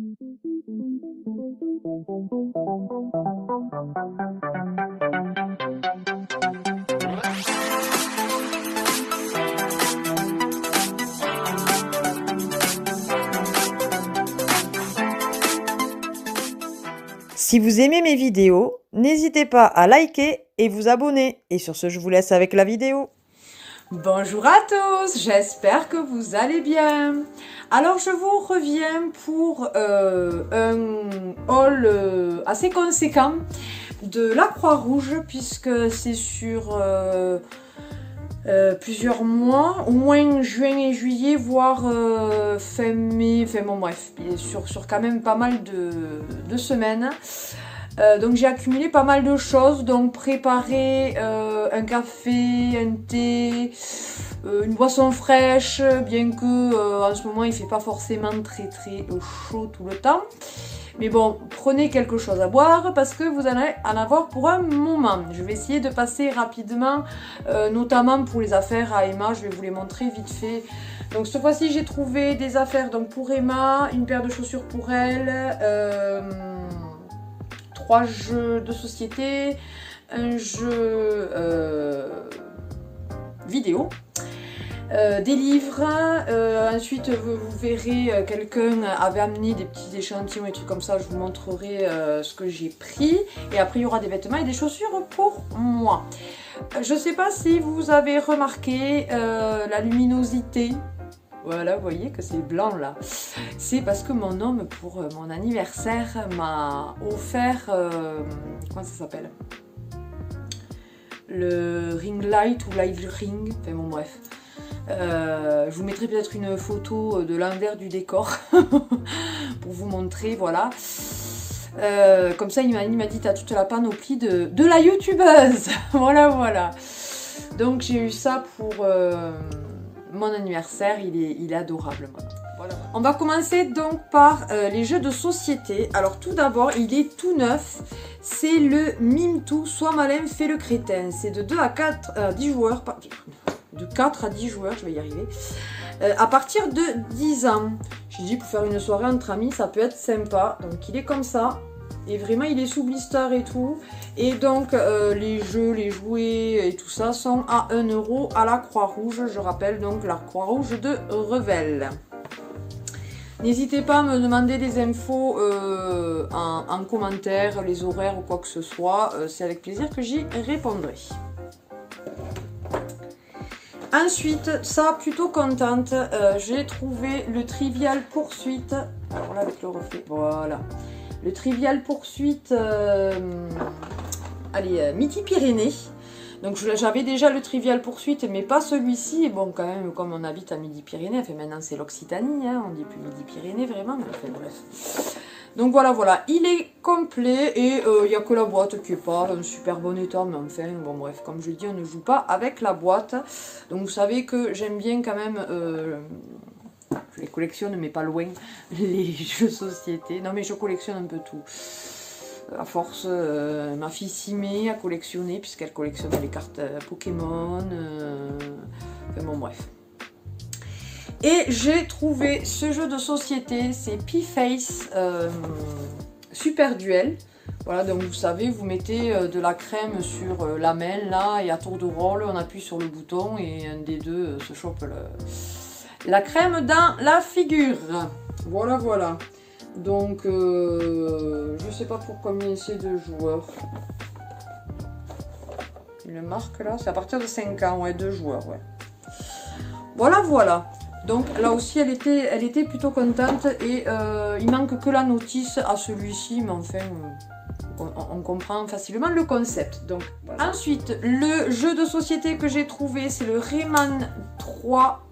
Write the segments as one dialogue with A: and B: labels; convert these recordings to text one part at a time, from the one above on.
A: Si vous aimez mes vidéos, n'hésitez pas à liker et vous abonner. Et sur ce, je vous laisse avec la vidéo.
B: Bonjour à tous, j'espère que vous allez bien. Alors je vous reviens pour un haul assez conséquent de la Croix-Rouge, puisque c'est sur plusieurs mois, au moins juin et juillet, voire fin mai, enfin bon bref, sur quand même pas mal de semaines. Donc j'ai accumulé pas mal de choses, donc préparer un café, un thé, une boisson fraîche, bien que en ce moment il fait pas forcément très chaud tout le temps. Mais bon, prenez quelque chose à boire parce que vous allez en avoir pour un moment. Je vais essayer de passer rapidement, notamment pour les affaires à Emma, je vais vous les montrer vite fait. Donc cette fois-ci j'ai trouvé des affaires donc pour Emma, une paire de chaussures pour elle, 3 jeux de société, un jeu vidéo, des livres, ensuite vous verrez quelqu'un avait amené des petits échantillons et trucs comme ça, je vous montrerai ce que j'ai pris, et après il y aura des vêtements et des chaussures pour moi. Je sais pas si vous avez remarqué la luminosité. Voilà, vous voyez que c'est blanc là. C'est parce que mon homme, pour mon anniversaire, m'a offert, comment ça s'appelle? Le ring light ou light ring, enfin bon bref. Je vous mettrai peut-être une photo de l'envers du décor pour vous montrer, voilà. Comme ça il m'a dit t'as toute la panoplie de la youtubeuse. Voilà. Donc j'ai eu ça pour mon anniversaire, il est adorable. Voilà. On va commencer donc par les jeux de société. Alors tout d'abord, il est tout neuf. C'est le Mime Tout, Sois malin, fais le crétin. C'est de 2 à 4 à 10 joueurs. De 4 à 10 joueurs, je vais y arriver. À partir de 10 ans. J'ai dit pour faire une soirée entre amis, ça peut être sympa. Donc il est comme ça. Et vraiment il est sous blister et tout. Et donc les jeux, les jouets et tout ça sont à 1 € à la Croix-Rouge. Je rappelle donc la Croix-Rouge de Revel. N'hésitez pas à me demander des infos en commentaire, les horaires ou quoi que ce soit. C'est avec plaisir que j'y répondrai. Ensuite, ça plutôt contente, j'ai trouvé le Trivial Poursuite. Alors là avec le reflet, voilà. Le Trivial Poursuite, Midi-Pyrénées. Donc j'avais déjà le Trivial Poursuite, mais pas celui-ci. Bon, quand même, comme on habite à Midi-Pyrénées, enfin maintenant c'est l'Occitanie, hein, on dit plus Midi-Pyrénées vraiment, mais enfin bref. Donc voilà, il est complet et il n'y a que la boîte qui n'est pas en super bon état, mais enfin, bon bref, comme je le dis, on ne joue pas avec la boîte. Donc vous savez que j'aime bien quand même... je les collectionne mais pas loin, les jeux de société. Non mais je collectionne un peu tout. À force, ma fille s'y met à collectionner puisqu'elle collectionne les cartes Pokémon. Enfin bon bref. Et j'ai trouvé ce jeu de société, c'est P-Face Super Duel. Voilà, donc vous savez, vous mettez de la crème sur la main là et à tour de rôle, on appuie sur le bouton et un des deux se chope la crème dans la figure. Voilà. Donc, je sais pas pour combien c'est de joueurs. Une marque là, c'est à partir de 5 ans, ouais, 2 joueurs, ouais. Voilà. Donc là aussi, elle était plutôt contente et il manque que la notice à celui-ci, mais enfin, on comprend facilement le concept. Donc, voilà. Ensuite, le jeu de société que j'ai trouvé, c'est le Rayman 3.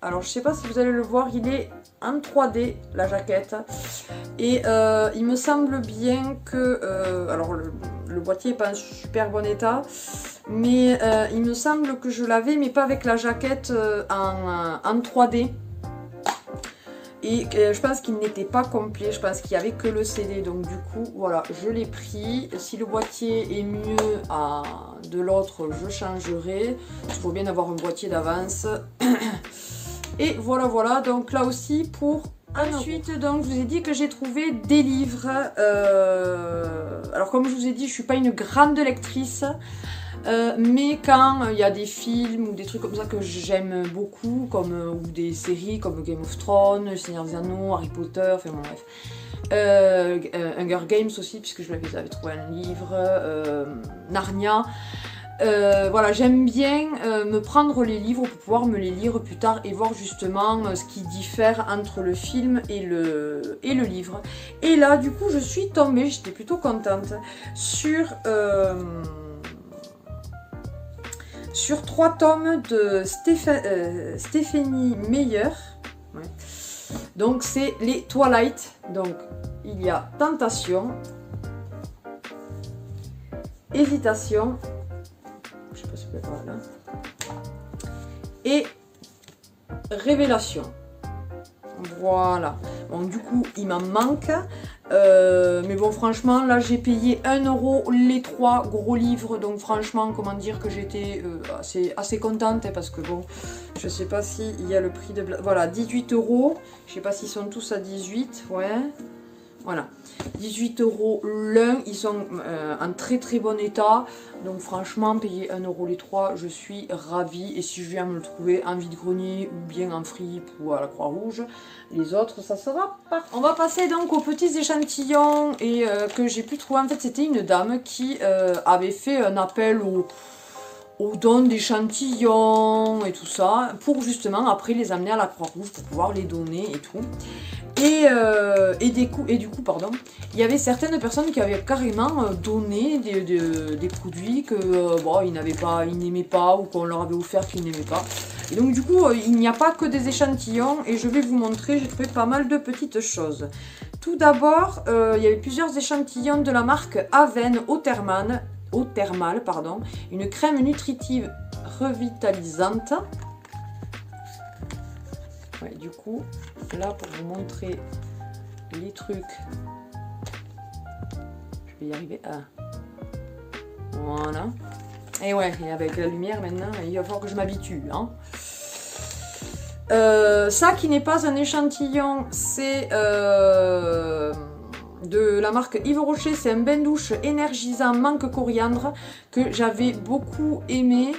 B: Alors je sais pas si vous allez le voir, il est en 3D la jaquette et il me semble bien que alors le boîtier n'est pas en super bon état, mais il me semble que je l'avais mais pas avec la jaquette en 3D et je pense qu'il n'était pas complet, je pense qu'il n'y avait que le CD, donc du coup voilà, je l'ai pris. Si le boîtier est mieux de l'autre, je changerai, il faut bien avoir un boîtier d'avance. Et voilà, donc là aussi pour Ensuite, donc, je vous ai dit que j'ai trouvé des livres. Alors, comme je vous ai dit, je suis pas une grande lectrice. Mais quand il y a des films ou des trucs comme ça que j'aime beaucoup, ou des séries comme Game of Thrones, Le Seigneur des Anneaux, Harry Potter, enfin bon bref. Hunger Games aussi, puisque je l'avais trouvé un livre, Narnia. Voilà, j'aime bien me prendre les livres pour pouvoir me les lire plus tard et voir justement ce qui diffère entre le film et le livre. Et là, du coup, je suis tombée, j'étais plutôt contente, sur 3 tomes de Stephenie Meyer. Ouais. Donc, c'est les Twilight. Donc, il y a Tentation, Hésitation, je sais pas si vous pouvez voir là, et Révélation. Voilà. Bon, du coup, il m'en manque. Mais bon, franchement, là, j'ai payé 1 € les 3 gros livres. Donc, franchement, comment dire que j'étais assez contente. Parce que bon, je sais pas s'il y a le prix de... Voilà, 18 €. Je sais pas s'ils sont tous à 18. Ouais. Voilà. 18 € l'un. Ils sont en très très bon état. Donc, franchement, payer 1 € les 3, je suis ravie. Et si je viens me le trouver en vide-grenier ou bien en fripe ou à la Croix-Rouge, les autres, ça sera pas. On va passer donc aux petits échantillons et que j'ai pu trouver. En fait, c'était une dame qui avait fait un appel au don d'échantillons et tout ça, pour justement après les amener à la Croix-Rouge pour pouvoir les donner et tout. Et du coup, il y avait certaines personnes qui avaient carrément donné des produits que bon, ils n'aimaient pas ou qu'on leur avait offert qu'ils n'aimaient pas. Et donc du coup, il n'y a pas que des échantillons et je vais vous montrer, j'ai trouvé pas mal de petites choses. Tout d'abord, il y avait plusieurs échantillons de la marque Aven Eau Thermale, une crème nutritive revitalisante. Ouais, du coup, là pour vous montrer les trucs, je vais y arriver. Voilà. Et ouais, et avec la lumière maintenant, il va falloir que je m'habitue. Hein. Ça qui n'est pas un échantillon, c'est de la marque Yves Rocher, c'est un bain douche énergisant menthe coriandre que j'avais beaucoup aimé.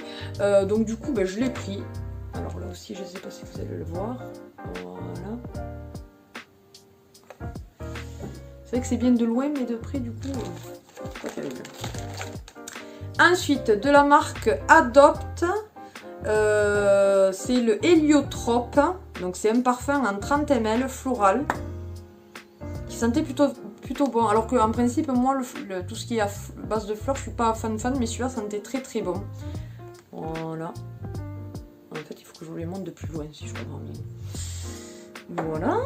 B: Donc du coup, je l'ai pris. Alors là aussi, je ne sais pas si vous allez le voir. Voilà. C'est vrai que c'est bien de loin, mais de près, du coup, c'est pas terrible. Ensuite, de la marque Adopt, c'est le Héliotrope. Donc c'est un parfum en 30 ml floral qui sentait plutôt bon. Alors qu'en principe, moi, tout ce qui est à base de fleurs, je suis pas fan, mais celui-là sentait très très bon. Voilà. En fait, il faut que je vous les montre de plus loin si je comprends bien. Voilà.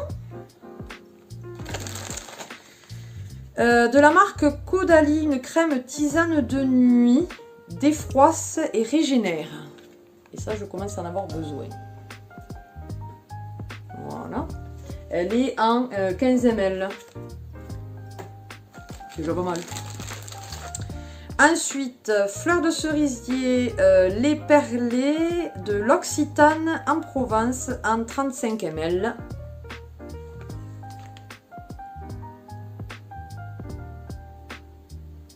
B: De la marque Caudalie, une crème tisane de nuit, défroisse et régénère. Et ça, je commence à en avoir besoin. Voilà. Elle est en 15 ml. C'est déjà pas mal. Ensuite, fleurs de cerisier, les perlés de l'Occitane en Provence en 35 ml.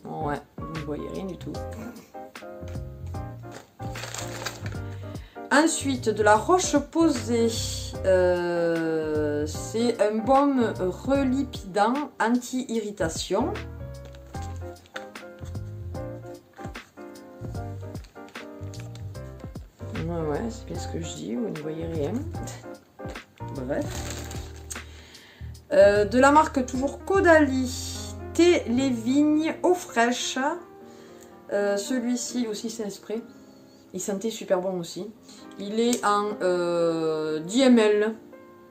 B: Ouais, vous ne voyez rien du tout. Ensuite, de la Roche-Posay, c'est un baume relipidant anti-irritation. Ouais, c'est bien ce que je dis, vous ne voyez rien. Bref. De la marque toujours Caudalie, thé, les vignes, eau fraîche. Celui-ci aussi, c'est un spray. Il sentait super bon aussi. Il est en 10 ml.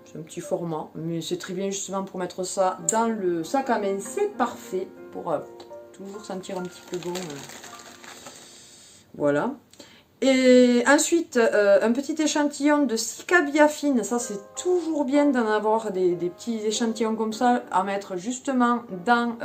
B: C'est un petit format, mais c'est très bien justement pour mettre ça dans le sac à main. C'est parfait pour toujours sentir un petit peu bon. Voilà. Et ensuite, un petit échantillon de Cicabiafine. Ça, c'est toujours bien d'en avoir des petits échantillons comme ça à mettre justement dans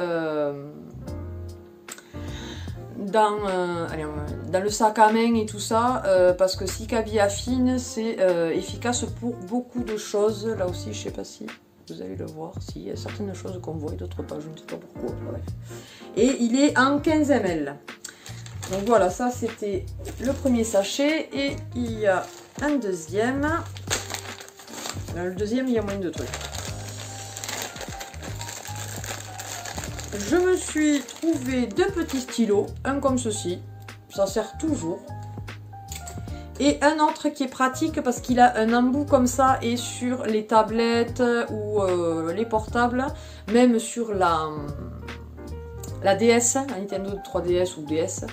B: le sac à main et tout ça, parce que Cicabiafine, c'est efficace pour beaucoup de choses. Là aussi, je sais pas si vous allez le voir. Si, il y a certaines choses qu'on voit et d'autres pas, je ne sais pas pourquoi. Bref. Et il est en 15 ml. Donc voilà, ça c'était le premier sachet. Et il y a un deuxième. Dans le deuxième, il y a moins de trucs. Je me suis trouvé 2 petits stylos, un comme ceci, ça sert toujours. Et un autre qui est pratique parce qu'il a un embout comme ça et sur les tablettes ou les portables, même sur la DS, la Nintendo 3DS ou DS,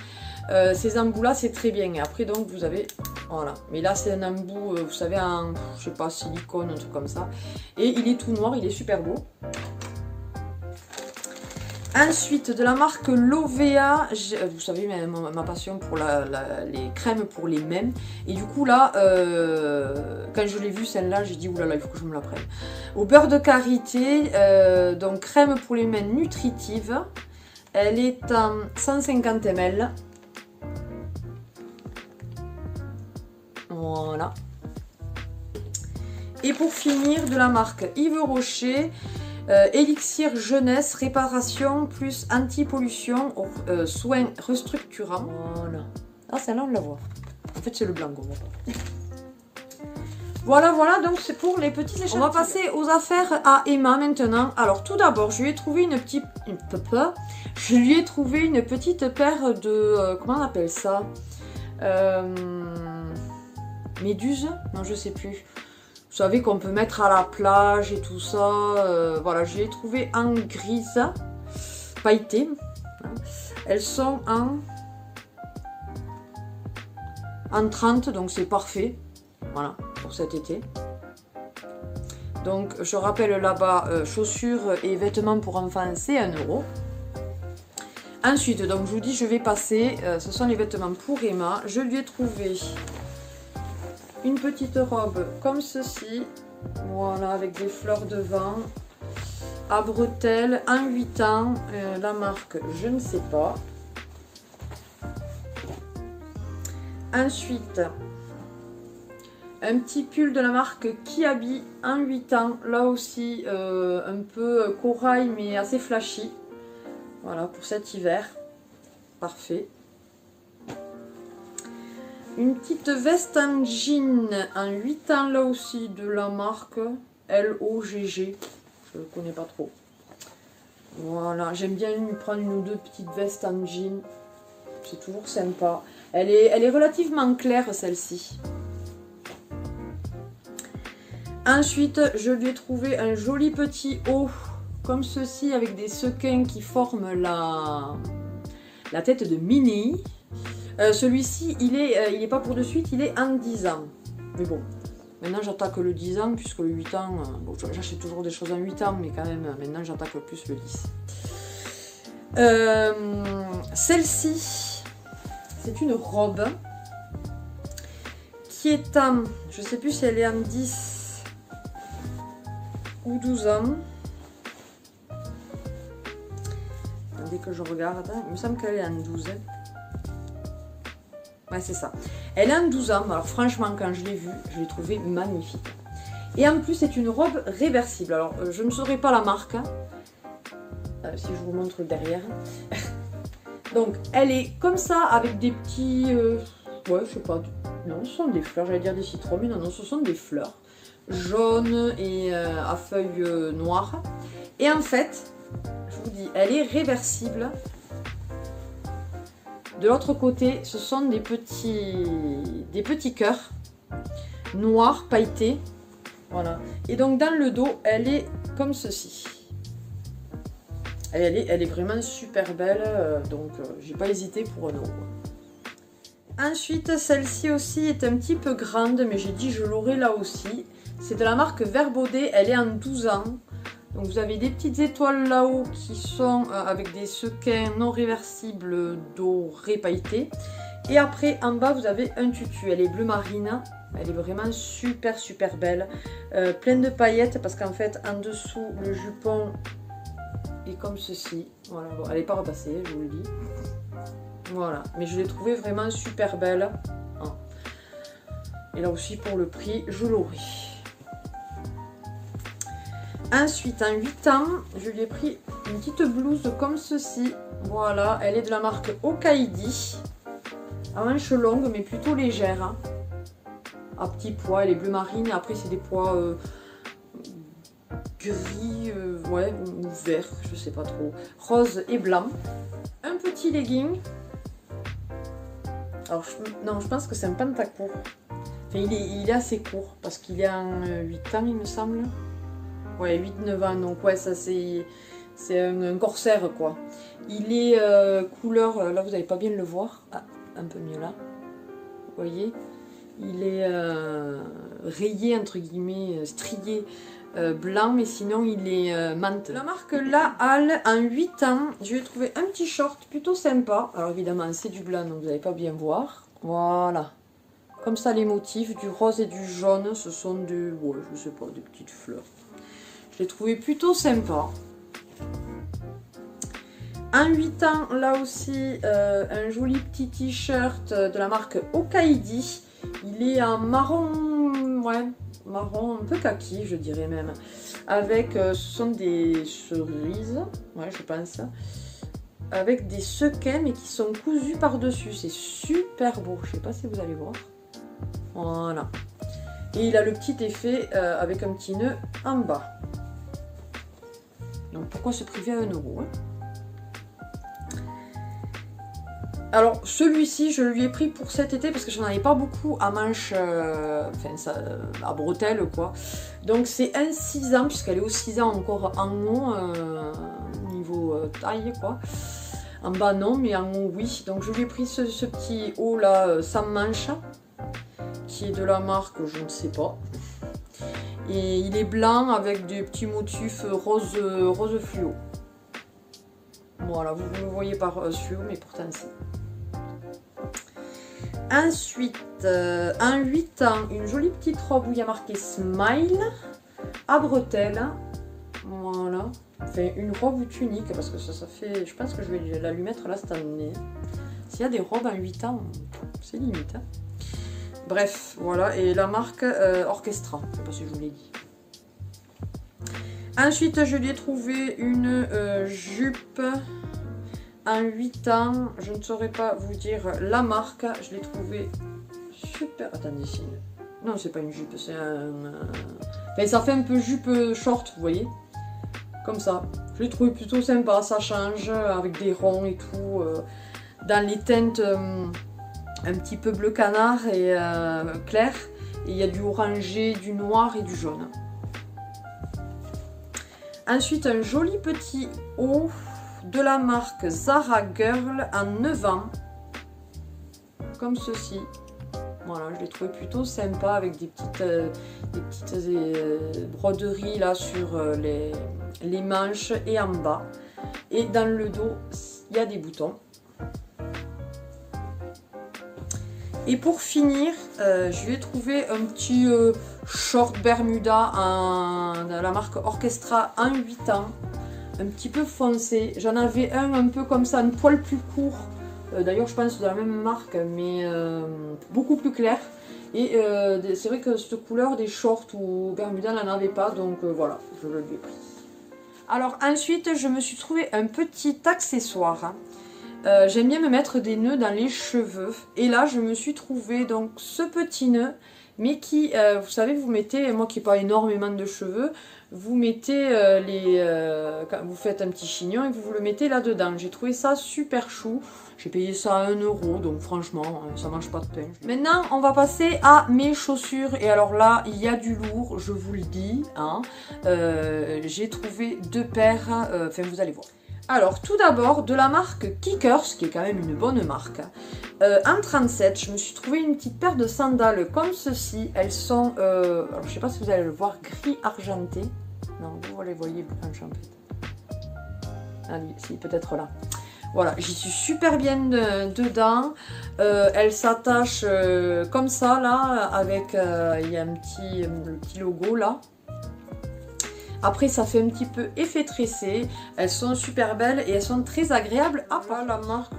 B: ces embouts là c'est très bien. Et après donc vous avez, voilà, mais là c'est un embout, vous savez, en, je sais pas, silicone, un truc comme ça. Et il est tout noir, il est super beau. Ensuite, de la marque Lovea, vous savez ma passion pour les crèmes pour les mains. Et du coup là, quand je l'ai vue celle-là, j'ai dit oulala, il faut que je me la prenne. Au beurre de karité, donc crème pour les mains nutritive. Elle est en 150 ml. Voilà. Et pour finir, de la marque Yves Rocher. Élixir jeunesse, réparation plus anti-pollution, soins restructurants. Voilà. Ah, celle-là, on la voit. En fait, c'est le blanc qu'on voit. Voilà, voilà, donc c'est pour les petits échantillons. On va passer aux affaires à Emma maintenant. Alors, tout d'abord, je lui ai trouvé une petite paire de... comment on appelle ça, méduse? Non, je sais plus. Vous savez qu'on peut mettre à la plage et tout ça. Voilà, je l'ai trouvé en grise pailletée. Elles sont en 30, donc c'est parfait. Voilà, pour cet été. Donc, je rappelle là-bas, chaussures et vêtements pour enfants, c'est 1 €. Ensuite, donc je vous dis, je vais passer. Ce sont les vêtements pour Emma. Je lui ai trouvé une petite robe comme ceci, voilà, avec des fleurs de vent, à bretelles, en 8 ans, la marque je ne sais pas. Ensuite, un petit pull de la marque Kiabi en 8 ans, là aussi un peu corail mais assez flashy, voilà, pour cet hiver, parfait. Une petite veste en jean en 8 ans là aussi de la marque LOGG. Je ne connais pas trop. Voilà, j'aime bien lui prendre 1 ou 2 petites vestes en jean. C'est toujours sympa. Elle est relativement claire celle-ci. Ensuite, je lui ai trouvé un joli petit haut comme ceci avec des sequins qui forment la tête de Minnie. Celui-ci, il est pas pour de suite, il est en 10 ans. Mais bon, maintenant j'attaque le 10 ans, puisque le 8 ans, bon, j'achète toujours des choses en 8 ans, mais quand même, maintenant j'attaque le plus le 10. Celle-ci, c'est une robe qui est en, je sais plus si elle est en 10 ou 12 ans. Dès que je regarde, il me semble qu'elle est en 12. Ouais, c'est ça. Elle a 12 ans. Alors franchement, quand je l'ai vue, je l'ai trouvée magnifique. Et en plus, c'est une robe réversible. Alors, je ne saurais pas la marque. Hein. Si je vous montre le derrière. Donc, elle est comme ça, avec des petits... ouais, je sais pas. Non, ce sont des fleurs. J'allais dire des citrons, mais non, non, ce sont des fleurs. Jaunes et à feuilles noires. Et en fait, je vous dis, elle est réversible. De l'autre côté, ce sont des petits cœurs noirs pailletés. Voilà. Et donc dans le dos, elle est comme ceci. Elle est vraiment super belle. Donc j'ai pas hésité pour un euro. Ensuite, celle-ci aussi est un petit peu grande, mais j'ai dit je l'aurai là aussi. C'est de la marque Verbaudet. Elle est en 12 ans. Donc vous avez des petites étoiles là-haut qui sont avec des sequins non réversibles dorés pailletés. Et après en bas vous avez un tutu, elle est bleu marine, elle est vraiment super belle. Pleine de paillettes parce qu'en fait en dessous le jupon est comme ceci. Voilà, bon, elle n'est pas repassée, je vous le dis. Voilà, mais je l'ai trouvée vraiment super belle. Et là aussi pour le prix je l'aurai. Ensuite, en 8 ans, je lui ai pris une petite blouse comme ceci. Voilà, elle est de la marque Okaidi. À manches longues, mais plutôt légère. Hein. À petits pois, elle est bleu marine. Après, c'est des pois gris, ouais, ou vert, je sais pas trop. Rose et blanc. Un petit legging. Alors, non, je pense que c'est un pantacourt. Enfin, il est assez court, parce qu'il est en 8 ans, il me semble. Ouais, 8-9 ans, donc ouais, ça c'est un corsaire, quoi. Il est couleur, là vous n'allez pas bien le voir. Ah, un peu mieux là. Vous voyez? Il est rayé, entre guillemets, strié blanc, mais sinon il est menthe. La marque La Halle, en 8 ans, je vais trouver un petit short plutôt sympa. Alors évidemment, c'est du blanc, donc vous n'allez pas bien voir. Voilà. Comme ça, les motifs, du rose et du jaune, ce sont des, ouais, je sais pas, des petites fleurs. Je l'ai trouvé plutôt sympa. En 8 ans, là aussi, un joli petit t-shirt de la marque Okaidi. Il est en marron, ouais, marron un peu kaki, je dirais même. Avec, ce sont des cerises, ouais, je pense. Avec des sequins, mais qui sont cousus par-dessus. C'est super beau. Je sais pas si vous allez voir. Voilà. Et il a le petit effet avec un petit nœud en bas. Donc pourquoi se priver à 1 euro, hein? Alors celui-ci je lui ai pris pour cet été parce que j'en avais pas beaucoup à manches, enfin ça, à bretelles quoi. Donc c'est un 6 ans puisqu'elle est au 6 ans encore en haut, niveau taille quoi. En bas non mais en haut oui. Donc je lui ai pris ce petit haut là sans manche qui est de la marque je ne sais pas. Et il est blanc avec des petits motifs rose fluo. Voilà, vous ne le voyez pas fluo, mais pourtant c'est. Ensuite, en 8 ans, une jolie petite robe où il y a marqué Smile à bretelles. Voilà. Enfin, une robe ou tunique, parce que ça fait. Je pense que je vais la lui mettre là cette année. S'il y a des robes en 8 ans, c'est limite. Hein. Bref, voilà, et la marque Orchestra, je ne sais pas si je vous l'ai dit. Ensuite, je lui ai trouvé une jupe en 8 ans, je ne saurais pas vous dire la marque, je l'ai trouvée super... Attendez, ici. Non, c'est pas une jupe, c'est un... Enfin, ça fait un peu jupe short, vous voyez. Comme ça. Je l'ai trouvé plutôt sympa, ça change, avec des ronds et tout, dans les teintes... un petit peu bleu canard et clair. Et il y a du orangé, du noir et du jaune. Ensuite, un joli petit haut de la marque Zara Girl en 9 ans. Comme ceci. Voilà, je l'ai trouvé plutôt sympa avec des petites broderies là sur les manches et en bas. Et dans le dos, il y a des boutons. Et pour finir, je lui ai trouvé un petit short Bermuda de la marque Orchestra en 8 ans. Un petit peu foncé. J'en avais un peu comme ça, un poil plus court. D'ailleurs, je pense de la même marque, mais beaucoup plus clair. Et c'est vrai que cette couleur des shorts ou Bermuda n'en avait pas, donc voilà, je le lui ai pris. Alors ensuite, je me suis trouvé un petit accessoire. Hein. J'aime bien me mettre des nœuds dans les cheveux. Et là, je me suis trouvé donc ce petit nœud, mais qui, vous savez, vous mettez, moi qui n'ai pas énormément de cheveux, vous mettez quand vous faites un petit chignon et vous le mettez là-dedans. J'ai trouvé ça super chou. J'ai payé ça à 1 euro, donc franchement, ça mange pas de pain. Maintenant, on va passer à mes chaussures. Et alors là, il y a du lourd, je vous le dis. Hein. J'ai trouvé 2 paires, enfin vous allez voir. Alors, tout d'abord, de la marque Kickers, qui est quand même une bonne marque. En 37, je me suis trouvé une petite paire de sandales comme ceci. Elles sont, alors, je ne sais pas si vous allez le voir, gris argenté. Non, vous les voyez blanches en fait. Allez, si, peut-être là. Voilà, j'y suis super bien dedans. Elles s'attachent comme ça, là, avec, il y a le petit logo là. Après, ça fait un petit peu effet tressé. Elles sont super belles et elles sont très agréables. Ah, voilà la marque.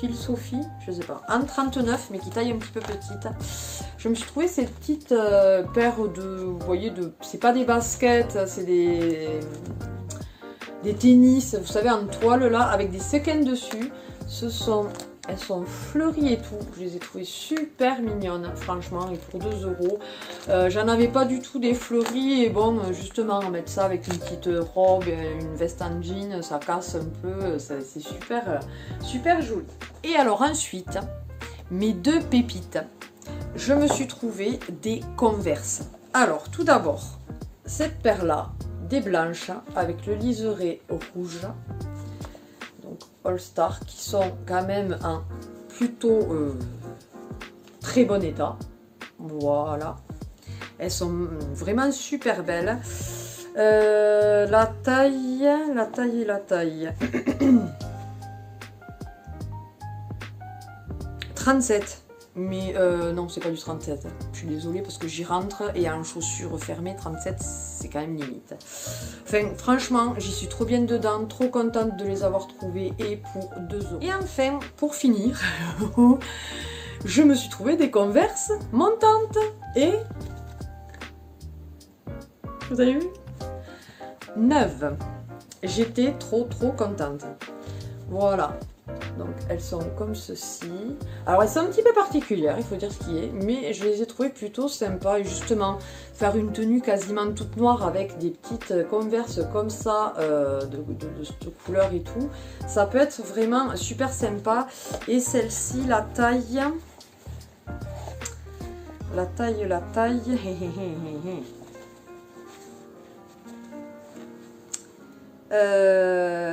B: Philosophie, je sais pas, en 39 mais qui taille un petit peu petite. Je me suis trouvé ces petites paires de, vous voyez, c'est pas des baskets, c'est des tennis, vous savez, en toile là, avec des sequins dessus. Elles sont fleuries et tout, je les ai trouvées super mignonnes, franchement, et pour 2 euros. J'en avais pas du tout des fleuries, et bon, justement, mettre ça avec une petite robe, une veste en jean, ça casse un peu, c'est super, super joli. Et alors ensuite, mes 2 pépites, je me suis trouvé des Converse. Alors, tout d'abord, cette paire-là, des blanches, avec le liseré rouge. Donc All Star, qui sont quand même en plutôt très bon état. Voilà. Elles sont vraiment super belles. La taille. 37. Mais non, c'est pas du 37. Je suis désolée parce que j'y rentre et en chaussures fermées, 37, c'est quand même limite. Enfin, franchement, j'y suis trop bien dedans, trop contente de les avoir trouvées et pour 2 euros. Et enfin, pour finir, je me suis trouvé des Converse montantes et... Vous avez vu? Neuves. J'étais trop contente. Voilà. Donc elles sont comme ceci. Alors elles sont un petit peu particulières, il faut dire ce qui est, mais je les ai trouvées plutôt sympas. Et justement, faire une tenue quasiment toute noire avec des petites Converse comme ça, de cette couleur et tout, ça peut être vraiment super sympa. Et celle-ci, la taille,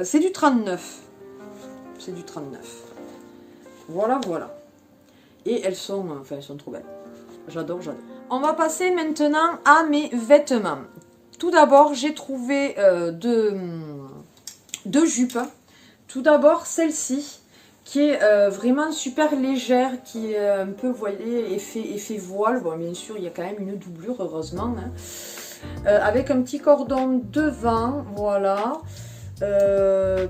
B: c'est du 39. C'est du 39. Voilà. Et elles sont trop belles. J'adore. On va passer maintenant à mes vêtements. Tout d'abord, j'ai trouvé deux jupes. Tout d'abord, celle-ci, qui est vraiment super légère, qui est un peu, vous voyez, effet voile. Bon, bien sûr, il y a quand même une doublure, heureusement. Hein. Avec un petit cordon devant, voilà.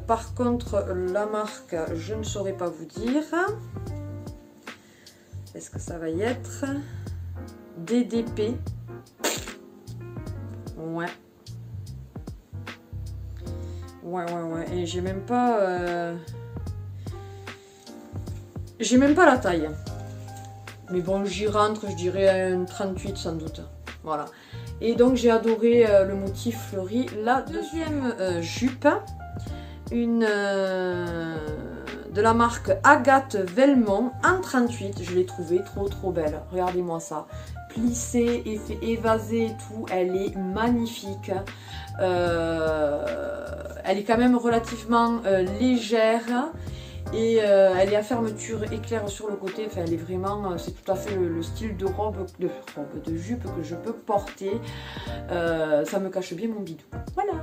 B: Par contre, la marque, je ne saurais pas vous dire. Est-ce que ça va y être DDP? Ouais. Et j'ai même pas la taille. Mais bon, j'y rentre, je dirais un 38 sans doute. Voilà. Et donc j'ai adoré le motif fleuri. La deuxième jupe, de la marque Agathe Velmont en 38. Je l'ai trouvée trop belle. Regardez-moi ça. Plissée, effet évasé et tout. Elle est magnifique. Elle est quand même relativement légère. Et elle est à fermeture éclair sur le côté, enfin elle est vraiment, c'est tout à fait le style de de jupe que je peux porter. Ça me cache bien mon bidou. Voilà.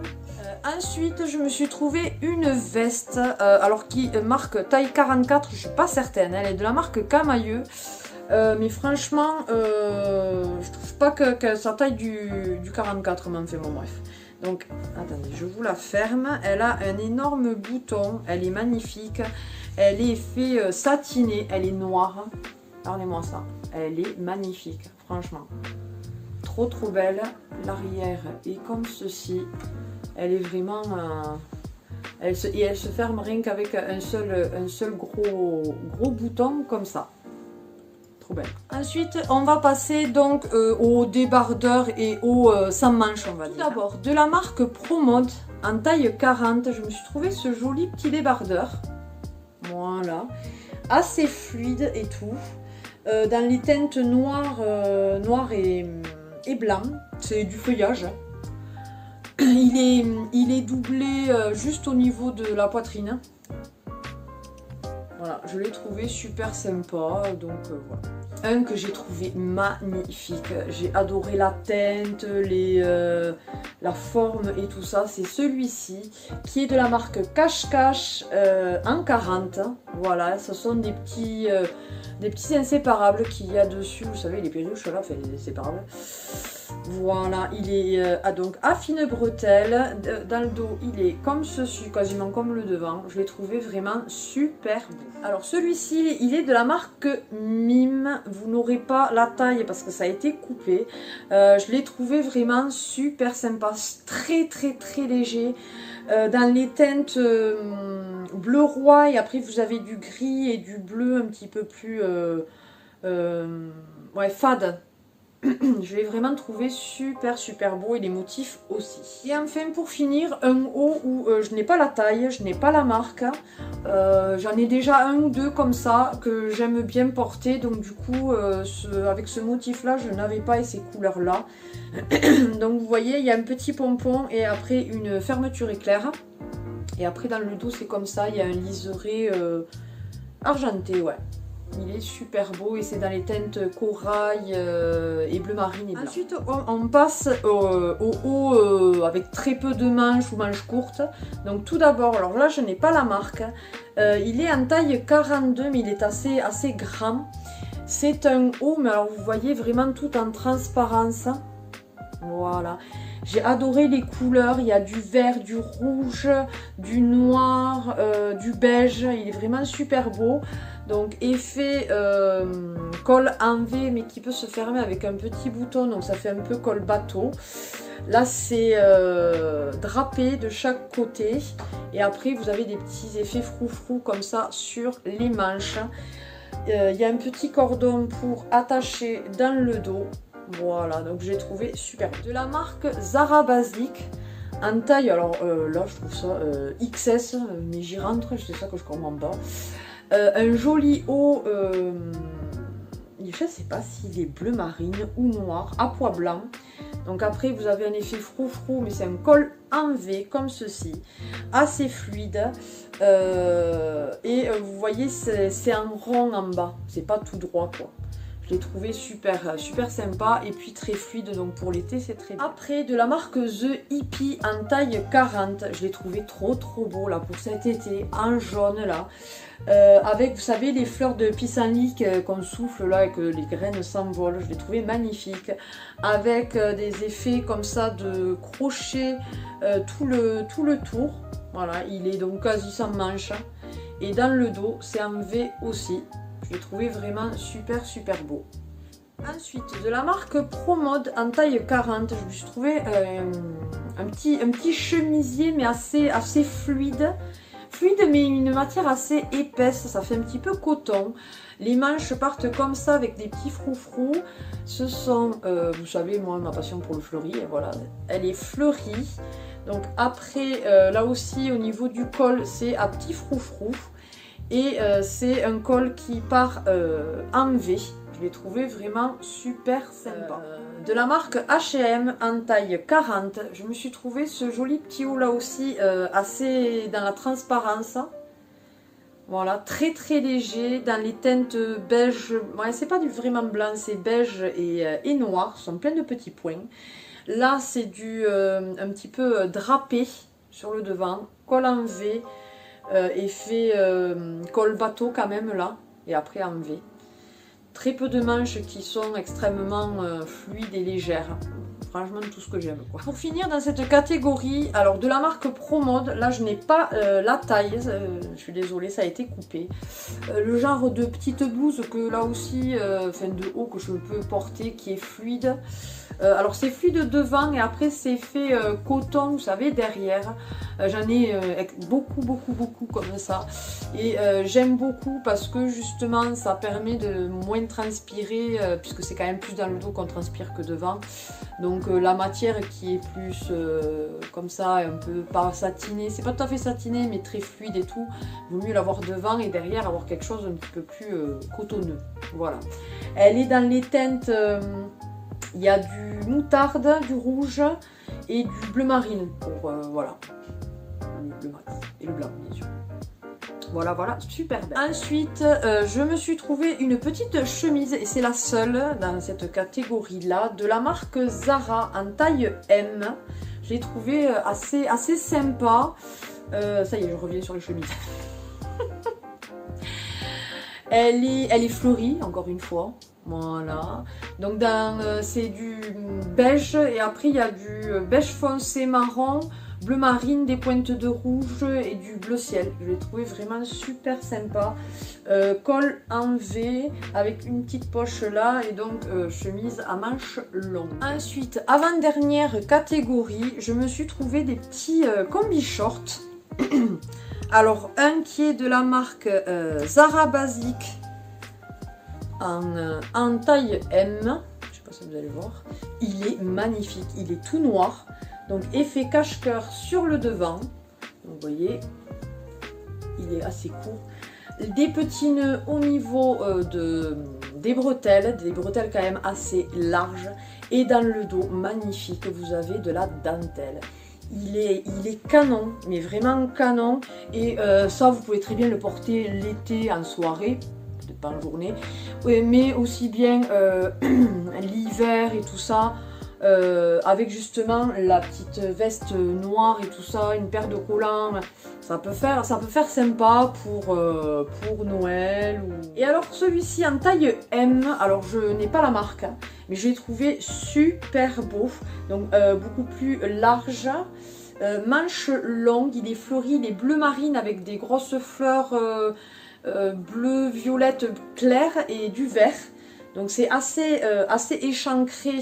B: Ensuite, je me suis trouvé une veste, alors qui marque taille 44, je suis pas certaine, elle est de la marque Camailleux. Mais franchement, je trouve pas que sa taille du 44 m'en fait, bon bref. Donc, attendez, je vous la ferme. Elle a un énorme bouton, elle est magnifique. Elle est fait satiné, elle est noire. Regardez-moi ça, elle est magnifique, franchement. Trop belle. L'arrière est comme ceci. Elle est vraiment... elle se ferme rien qu'avec un seul gros bouton comme ça. Trop belle. Ensuite, on va passer donc au débardeur et au sans manche, on va dire. Tout d'abord, de la marque ProMode, en taille 40, je me suis trouvé ce joli petit débardeur. Voilà. Assez fluide et tout. Dans les teintes noires et blanc. C'est du feuillage. Il est doublé juste au niveau de la poitrine. Voilà, je l'ai trouvé super sympa, donc voilà. Un que j'ai trouvé magnifique, j'ai adoré la teinte, la forme et tout ça, c'est celui-ci, qui est de la marque Cache en 40. Voilà, ce sont des petits inséparables qu'il y a dessus, vous savez, les perruches là, enfin les séparables. Voilà, il est donc à fine bretelle. Dans le dos, il est comme ceci, quasiment comme le devant. Je l'ai trouvé vraiment super beau. Alors celui-ci, il est de la marque Mime. Vous n'aurez pas la taille parce que ça a été coupé. Je l'ai trouvé vraiment super sympa. Très très très léger. Dans les teintes bleu roi, et après vous avez du gris et du bleu un petit peu plus ouais, fade. Je l'ai vraiment trouvé super super beau, et les motifs aussi. Et enfin pour finir, un haut où je n'ai pas la taille, je n'ai pas la marque. J'en ai déjà un ou deux comme ça que j'aime bien porter, donc du coup avec ce motif là je n'avais pas, et ces couleurs là. Donc vous voyez, il y a un petit pompon et après une fermeture éclair. Et après dans le dos c'est comme ça, il y a un liseré argenté, ouais. Il est super beau et c'est dans les teintes corail et bleu marine et blanc. Ensuite on passe au haut avec très peu de manches ou manches courtes. Donc tout d'abord, alors là je n'ai pas la marque, il est en taille 42 mais il est assez grand. C'est un haut, mais alors vous voyez vraiment tout en transparence. Voilà. J'ai adoré les couleurs, il y a du vert, du rouge, du noir, du beige, il est vraiment super beau. Donc effet col en V mais qui peut se fermer avec un petit bouton, donc ça fait un peu col bateau. Là c'est drapé de chaque côté, et après vous avez des petits effets froufrou comme ça sur les manches. Il y a un petit cordon pour attacher dans le dos. Voilà, donc j'ai trouvé super. De la marque Zara Basic, en taille, alors là je trouve ça XS, mais j'y rentre, c'est ça que je comprends pas. Un joli haut, je sais pas s'il est bleu marine ou noir, à pois blanc. Donc après vous avez un effet froufrou, mais c'est un col en V comme ceci, assez fluide. Et vous voyez c'est en rond en bas, c'est pas tout droit quoi. Je l'ai trouvé super sympa et puis très fluide, donc pour l'été c'est très bien. Après de la marque The Hippie en taille 40, je l'ai trouvé trop beau là pour cet été, en jaune là. Avec vous savez les fleurs de pissenlit qu'on souffle là et que les graines s'envolent, je l'ai trouvé magnifique, avec des effets comme ça de crochet tout le tour. Voilà, il est donc quasi sans manche, et dans le dos c'est en V aussi. Je l'ai trouvé vraiment super beau. Ensuite de la marque ProMode en taille 40, je me suis trouvé un petit chemisier mais assez fluide mais une matière assez épaisse, ça fait un petit peu coton. Les manches partent comme ça avec des petits froufrous. Ce sont, vous savez moi ma passion pour le fleuri, et voilà, elle est fleurie. Donc après là aussi au niveau du col c'est à petits froufrous. Et c'est un col qui part en V. Je l'ai trouvé vraiment super sympa. De la marque H&M en taille 40, je me suis trouvé ce joli petit haut là aussi, assez dans la transparence. Voilà, très léger, dans les teintes beige. Ouais, c'est pas vraiment blanc, c'est beige et noir. Ce sont plein de petits points. Là, c'est du un petit peu drapé sur le devant, col en V. Effet col bateau quand même là, et après en V. Très peu de manches qui sont extrêmement fluides et légères. Franchement tout ce que j'aime quoi. Pour finir dans cette catégorie, alors de la marque ProMode, là je n'ai pas la taille, je suis désolée ça a été coupé. Le genre de petite blouse que là aussi, enfin de haut que je peux porter, qui est fluide. Alors c'est fluide devant et après c'est fait coton, vous savez, derrière. J'en ai beaucoup comme ça. Et j'aime beaucoup parce que justement ça permet de moins transpirer, puisque c'est quand même plus dans le dos qu'on transpire que devant. Donc la matière qui est plus comme ça, un peu pas satinée, c'est pas tout à fait satiné mais très fluide et tout. Il vaut mieux l'avoir devant et derrière avoir quelque chose un petit peu plus cotonneux. Voilà. Elle est dans les teintes... il y a du moutarde, du rouge et du bleu marine pour voilà, le bleu marine et le blanc bien sûr. Voilà, super belle. Ensuite, je me suis trouvé une petite chemise, et c'est la seule dans cette catégorie-là, de la marque Zara en taille M. Je l'ai trouvée assez sympa. Ça y est, je reviens sur les chemises. Elle est fleurie, encore une fois. Voilà. Donc c'est du beige et après il y a du beige foncé marron, bleu marine, des pointes de rouge et du bleu ciel. Je l'ai trouvé vraiment super sympa. Col en V avec une petite poche là et donc chemise à manches longues. Ensuite, avant-dernière catégorie, je me suis trouvé des petits combi shorts. Alors un qui est de la marque Zara Basic en taille M, je sais pas si vous allez voir, il est magnifique, il est tout noir, donc effet cache-cœur sur le devant, donc vous voyez, il est assez court, des petits nœuds au niveau des bretelles quand même assez larges, et dans le dos, magnifique, vous avez de la dentelle. Il est canon, mais vraiment canon, et ça vous pouvez très bien le porter l'été en soirée, pas en journée, mais aussi bien l'hiver et tout ça, avec justement la petite veste noire et tout ça, une paire de collants, ça peut faire sympa pour Noël. Et alors celui-ci en taille M, alors je n'ai pas la marque, hein, mais je l'ai trouvé super beau, donc beaucoup plus large. Manche longue, il est fleuri, il est bleu marine avec des grosses fleurs bleu, violette clair et du vert. Donc c'est assez échancré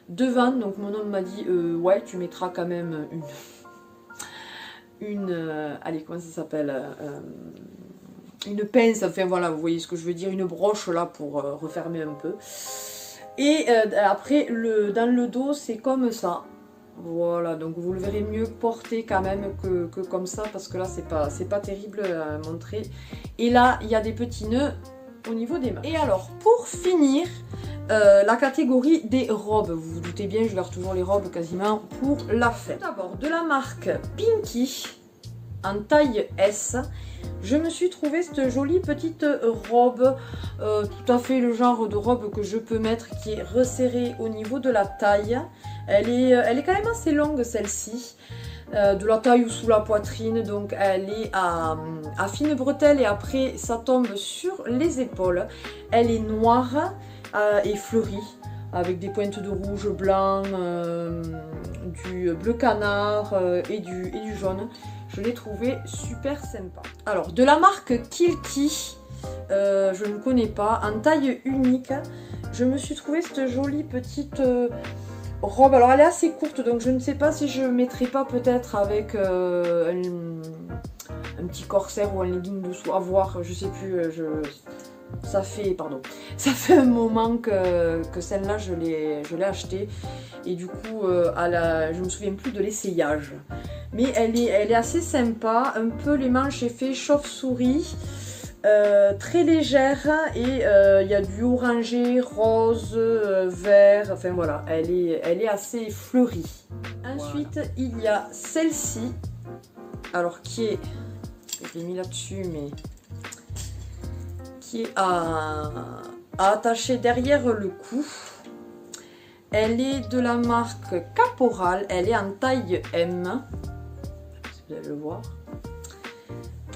B: devant. Donc mon homme m'a dit ouais, tu mettras quand même allez, comment ça s'appelle, une pince, enfin voilà, vous voyez ce que je veux dire, une broche là pour refermer un peu. Et après dans le dos c'est comme ça. Voilà, donc vous le verrez mieux porté quand même que comme ça, parce que là c'est pas terrible à montrer. Et là il y a des petits nœuds au niveau des mains. Et alors pour finir, la catégorie des robes, vous vous doutez bien, je garde toujours les robes quasiment pour la fête. D'abord de la marque Pinky en taille S, je me suis trouvé cette jolie petite robe, tout à fait le genre de robe que je peux mettre, qui est resserrée au niveau de la taille. Elle est quand même assez longue celle-ci, de la taille ou sous la poitrine, donc elle est à fine bretelle et après ça tombe sur les épaules. Elle est noire et fleurie, avec des pointes de rouge, blanc, du bleu canard et du jaune. Je l'ai trouvé super sympa. Alors, de la marque Kilky, je ne connais pas, en taille unique, je me suis trouvé cette jolie petite robe. Alors, elle est assez courte, donc je ne sais pas si je ne mettrai pas peut-être avec un petit corset ou un legging dessous, à voir, je sais plus, ça fait un moment que celle-là je l'ai achetée et du coup je me souviens plus de l'essayage, mais elle est assez sympa, un peu les manches effet chauve-souris, très légère, et il y a du orangé, rose, vert, enfin voilà, elle est assez fleurie. Ensuite voilà, il y a celle-ci, alors qui est, je l'ai mis là-dessus, mais qui est à attacher derrière le cou. Elle est de la marque Caporal, elle est en taille M, si vous allez le voir.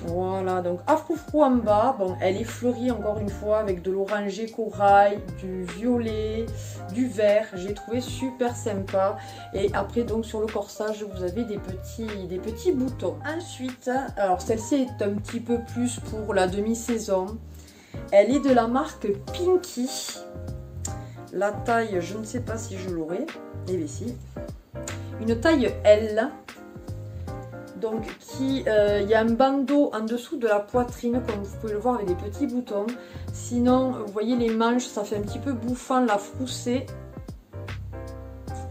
B: Voilà, donc à froufrou en bas. Bon, elle est fleurie encore une fois avec de l'orangé corail, du violet, du vert. J'ai trouvé super sympa. Et après, donc sur le corsage, vous avez des petits boutons. Ensuite, alors celle-ci est un petit peu plus pour la demi-saison. Elle est de la marque Pinky. La taille, je ne sais pas si je l'aurai. Eh bien si. Une taille L. Donc il y a un bandeau en dessous de la poitrine, comme vous pouvez le voir, avec des petits boutons. Sinon, vous voyez les manches, ça fait un petit peu bouffant la froussée.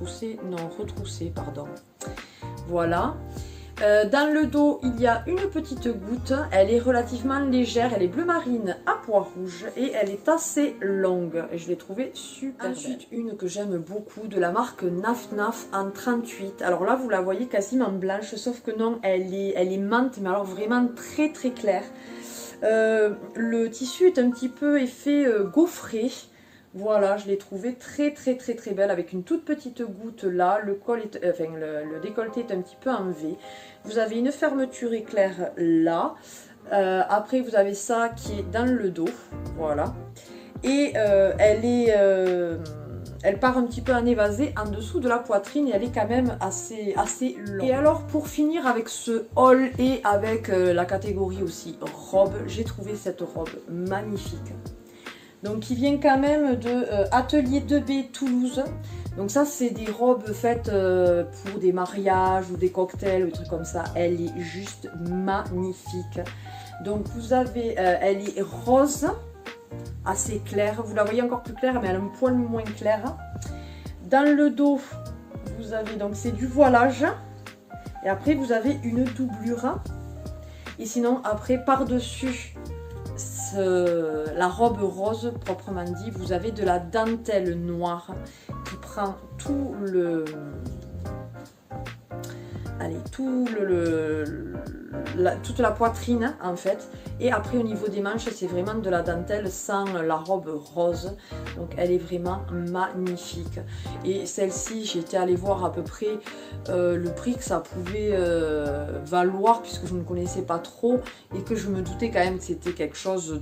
B: Retroussée, pardon. Voilà. Dans le dos, il y a une petite goutte, elle est relativement légère, elle est bleu marine à pois rouge et elle est assez longue. Et je l'ai trouvée super. Ensuite, une que j'aime beaucoup, de la marque Naf Naf en 38. Alors là, vous la voyez quasiment blanche, sauf que non, elle est menthe, mais alors vraiment très très claire. Le tissu est un petit peu effet gaufré. Voilà, je l'ai trouvée très belle, avec une toute petite goutte là. Le décolleté est un petit peu en V. Vous avez une fermeture éclair là. Après, vous avez ça qui est dans le dos. voilà. Et elle part un petit peu en évasé en dessous de la poitrine et elle est quand même assez longue. Et alors pour finir avec ce haul et avec la catégorie aussi robe, j'ai trouvé cette robe magnifique. Donc qui vient quand même de Atelier 2B Toulouse. Donc ça c'est des robes faites pour des mariages ou des cocktails ou des trucs comme ça. Elle est juste magnifique. Donc vous avez, elle est rose, assez claire. Vous la voyez encore plus claire mais elle a un poil moins clair. Dans le dos vous avez donc c'est du voilage. Et après vous avez une doublure. Et sinon après par dessus la robe rose proprement dit, vous avez de la dentelle noire qui prend tout le... Allez, toute la poitrine en fait. Et après au niveau des manches, c'est vraiment de la dentelle sans la robe rose. Donc elle est vraiment magnifique. Et celle-ci, j'ai été allée voir à peu près le prix que ça pouvait valoir, puisque je ne connaissais pas trop et que je me doutais quand même que c'était quelque chose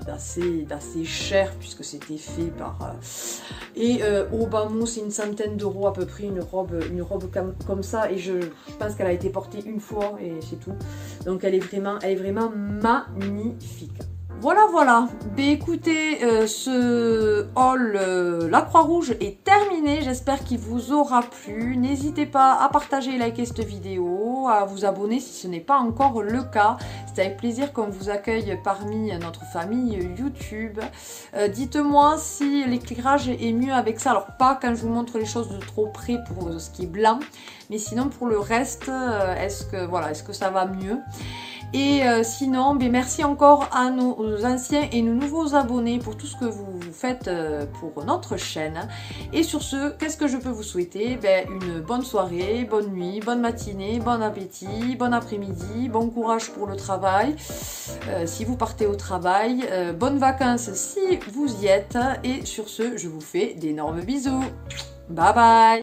B: d'assez cher, puisque c'était fait par... Et au bas mot, c'est une centaine d'euros à peu près, une robe comme ça. Et je pense qu'elle a été portée une fois et c'est tout. Donc elle est vraiment magnifique. Voilà. Ben écoutez, ce haul La Croix-Rouge est terminé. J'espère qu'il vous aura plu. N'hésitez pas à partager et liker cette vidéo, à vous abonner si ce n'est pas encore le cas. C'est avec plaisir qu'on vous accueille parmi notre famille YouTube. Dites-moi si l'éclairage est mieux avec ça. Alors pas quand je vous montre les choses de trop près pour ce qui est blanc, mais sinon pour le reste, est-ce que ça va mieux? Et sinon, ben merci encore à nos anciens et nos nouveaux abonnés pour tout ce que vous faites pour notre chaîne. Et sur ce, qu'est-ce que je peux vous souhaiter? Ben, une bonne soirée, bonne nuit, bonne matinée, bon appétit, bon après-midi, bon courage pour le travail, si vous partez au travail, bonnes vacances si vous y êtes. Et sur ce, je vous fais d'énormes bisous. Bye bye!